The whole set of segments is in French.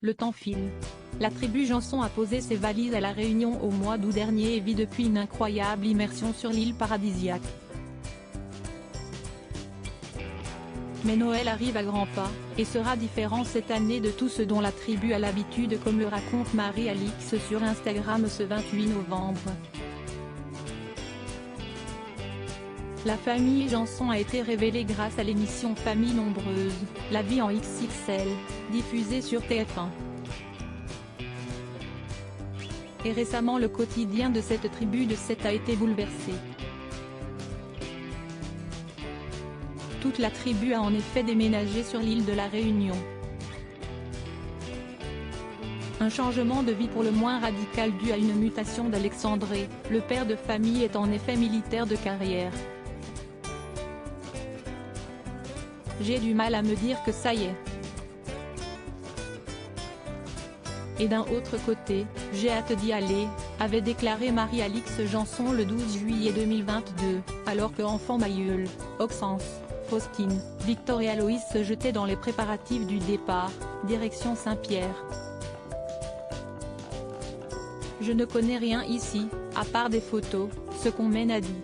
Le temps file. La tribu Janson a posé ses valises à La Réunion au mois d'août dernier et vit depuis une incroyable immersion sur l'île paradisiaque. Mais Noël arrive à grands pas, et sera différent cette année de tout ce dont la tribu a l'habitude, comme le raconte Marie-Alix sur Instagram ce 28 novembre. La famille Janson a été révélée grâce à l'émission Famille Nombreuse, La vie en XXL, diffusée sur TF1. Et récemment le quotidien de cette tribu de 7 a été bouleversé. Toute la tribu a en effet déménagé sur l'île de La Réunion. Un changement de vie pour le moins radical dû à une mutation d'Alexandré, le père de famille est en effet militaire de carrière. J'ai du mal à me dire que ça y est. Et d'un autre côté, j'ai hâte d'y aller, avait déclaré Marie-Alix Janson le 12 juillet 2022, alors que enfants Mayul, Oxens, Faustine, Victor et Aloïs se jetaient dans les préparatifs du départ, direction Saint-Pierre. Je ne connais rien ici, à part des photos, ce qu'on m'a dit.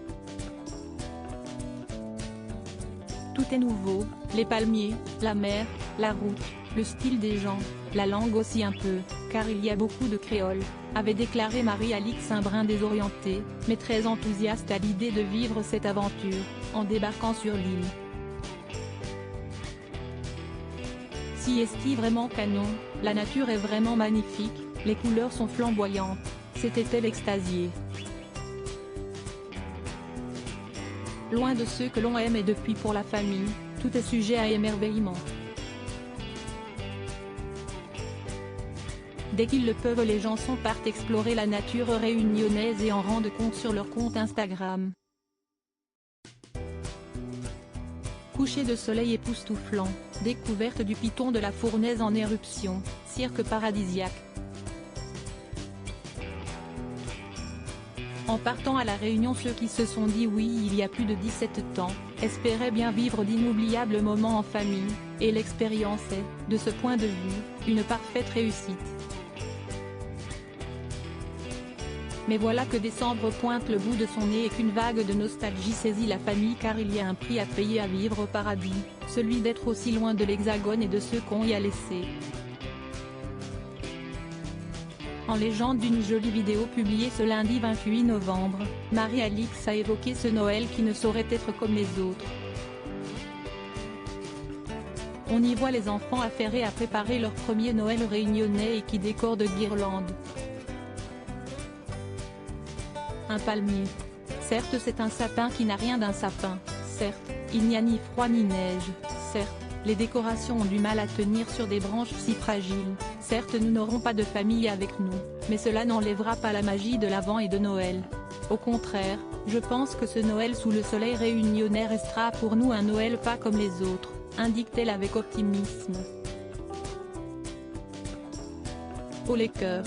Tout est nouveau, les palmiers, la mer, la route, le style des gens, la langue aussi un peu, car il y a beaucoup de créoles, avait déclaré Marie-Alix un brin désorientée, mais très enthousiaste à l'idée de vivre cette aventure, en débarquant sur l'île. Si est-ce vraiment canon, la nature est vraiment magnifique, les couleurs sont flamboyantes, s'était-elle extasiée. Loin de ceux que l'on aime et depuis pour la famille, tout est sujet à émerveillement. Dès qu'ils le peuvent, les Janson partent explorer la nature réunionnaise et en rendent compte sur leur compte Instagram. Coucher de soleil époustouflant, découverte du piton de la fournaise en éruption, cirque paradisiaque. En partant à La Réunion, ceux qui se sont dit oui il y a plus de 17 ans, espéraient bien vivre d'inoubliables moments en famille, et l'expérience est, de ce point de vue, une parfaite réussite. Mais voilà que décembre pointe le bout de son nez et qu'une vague de nostalgie saisit la famille, car il y a un prix à payer à vivre au paradis, celui d'être aussi loin de l'Hexagone et de ceux qu'on y a laissés. En légende d'une jolie vidéo publiée ce lundi 28 novembre, Marie-Alix a évoqué ce Noël qui ne saurait être comme les autres. On y voit les enfants affairés à préparer leur premier Noël réunionnais et qui décorent de guirlandes un palmier. Certes, c'est un sapin qui n'a rien d'un sapin, certes, il n'y a ni froid ni neige, certes, les décorations ont du mal à tenir sur des branches si fragiles, certes nous n'aurons pas de famille avec nous, mais cela n'enlèvera pas la magie de l'Avent et de Noël. Au contraire, je pense que ce Noël sous le soleil réunionnais restera pour nous un Noël pas comme les autres, indique-t-elle avec optimisme. Oh les cœurs.